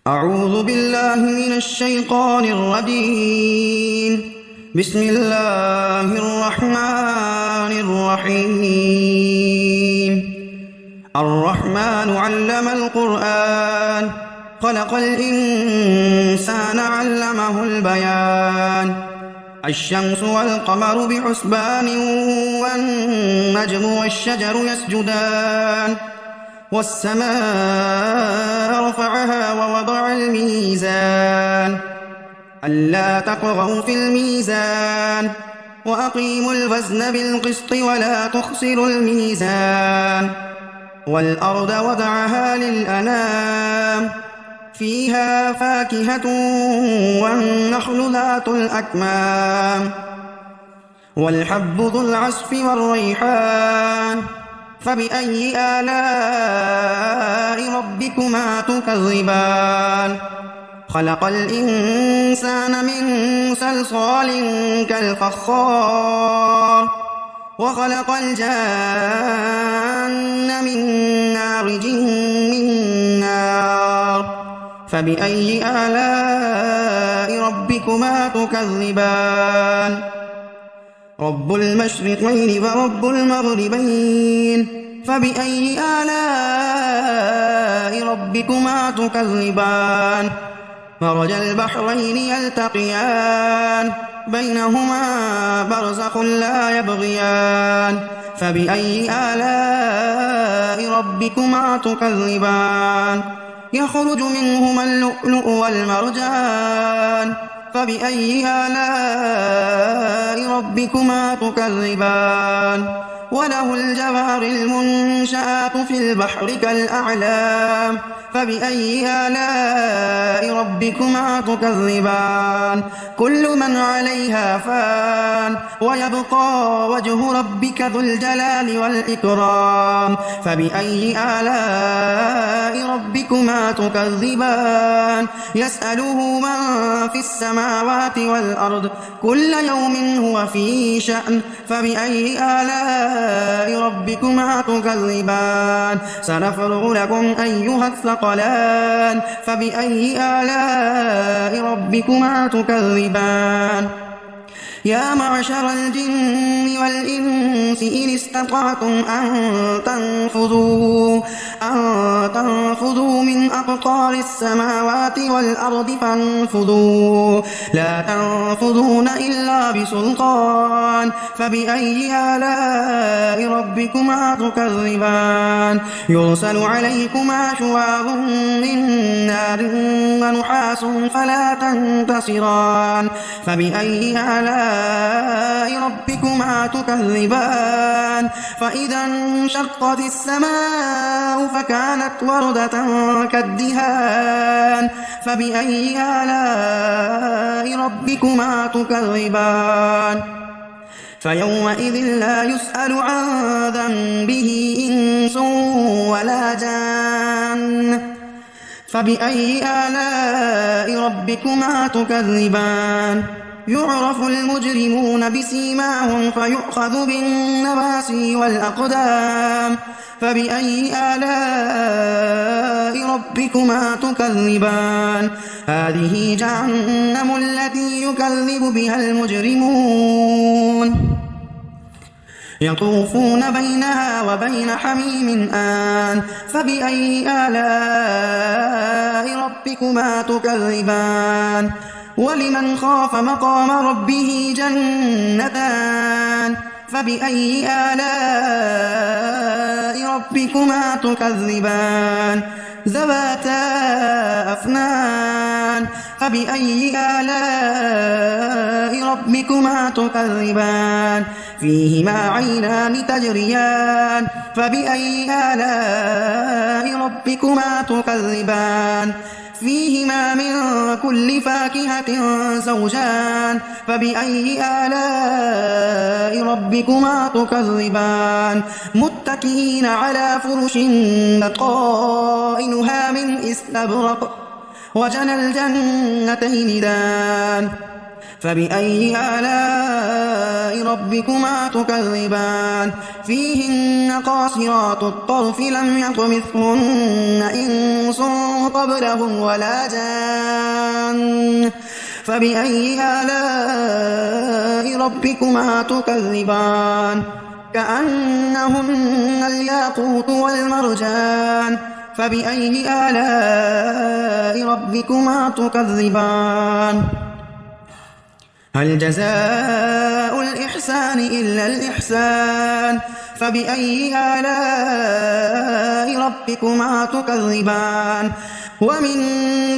أعوذ بالله من الشيطان الرجيم. بسم الله الرحمن الرحيم. الرحمن علم القرآن خلق الإنسان علمه البيان. الشمس والقمر بحسبان والنجم والشجر يسجدان والسماء رفعها ووضع الميزان ألا تطغوا في الميزان وأقيموا الوزن بالقسط ولا تخسروا الميزان والأرض وضعها للأنام فيها فاكهة والنخل ذات الأكمام والحب ذو العصف والريحان فبأي آلاء ربكما تكذبان خلق الإنسان من صلصال كالفخار وخلق الجان من مارج من نار فبأي آلاء ربكما تكذبان رب المشرقين ورب المغربين فبأي آلاء ربكما تكذبان مرج البحرين يلتقيان بينهما برزخ لا يبغيان فبأي آلاء ربكما تكذبان يخرج منهما اللؤلؤ والمرجان فبأي آلاء ربكما تكذبان وله الجوار المنشآت في البحر كالأعلام فبأي آلاء ربكما تكذبان كل من عليها فان ويبقى وجه ربك ذو الجلال والإكرام فبأي آلاء ربكما تكذبان يسأله من في السماوات والأرض كل يوم هو في شأن فبأي آلاء ربكما تكذبان سنفرغ لكم أيها الثقلان فبأي آلاء ربكما تكذبان يا معشر الجن والإنس إن استطعتم أن تنفذوا من أقطار السماوات والأرض فانفذوا لا تنفذون إلا بسلطان فبأي آلاء ربكما تكذبان يرسل عليكما شواظ من نار ونحاس فلا تنتصران فبأي آلاء ربكما تكذبان فإذا انشقت السماء فكانت وردة كالدهان فبأي آلاء ربكما تكذبان فيومئذ لا يسأل عن ذنبه إنس ولا جان فبأي آلاء ربكما تكذبان يعرف المجرمون بسيماهم فيؤخذ بالنواسي والأقدام فبأي آلاء ربكما تكذبان هذه جهنم التي يكذب بها المجرمون يطوفون بينها وبين حميم آن فبأي آلاء ربكما تكذبان ولمن خاف مقام ربه جنتان فبأي آلاء ربكما تكذبان ذواتا أفنان فبأي آلاء ربكما تكذبان فيهما عينان تجريان فبأي آلاء ربكما تكذبان فيهما من كل فاكهة زوجان فبأي آلاء ربكما تكذبان متكئين على فرش بطائنها من استبرق وجنى الجنتين دان فبأي آلاء ربكما تكذبان فيهن قاصرات الطرف لم يطمثهن إنس قبلهم ولا جان فبأي آلاء ربكما تكذبان كأنهن الياقوت والمرجان فبأي آلاء ربكما تكذبان هل جزاء الإحسان إلا الإحسان فبأي آلاء ربكما تكذبان ومن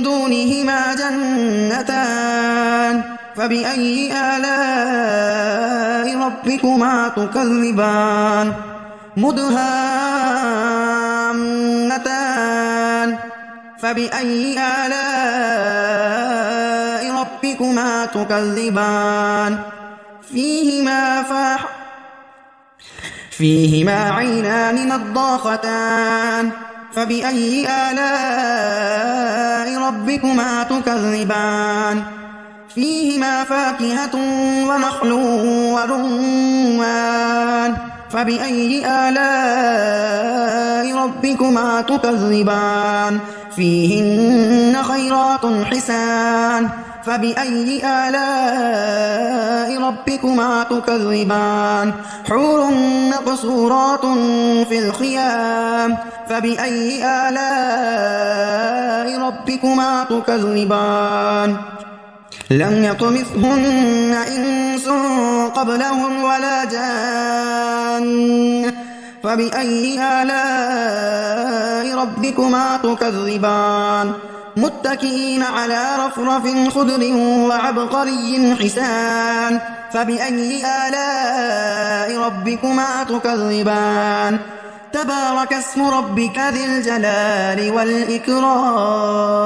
دونهما جنتان فبأي آلاء ربكما تكذبان مدهامتان فبأي آلاء ربكما تكذبان فيهما عينان نضاختان فبأي آلاء ربكما تكذبان فيهما فاكهة ونخل ورمان فبأي آلاء ربكما تكذبان فيهن خيرات حسان فبأي آلاء ربكما تكذبان حور مقصورات في الخيام فبأي آلاء ربكما تكذبان لم يطمثهن إنس قبلهم ولا جان فبأي آلاء ربكما تكذبان متكئين على رفرف خضر وعبقري حسان فبأي آلاء ربكما تكذبان تبارك اسم ربك ذي الجلال والإكرام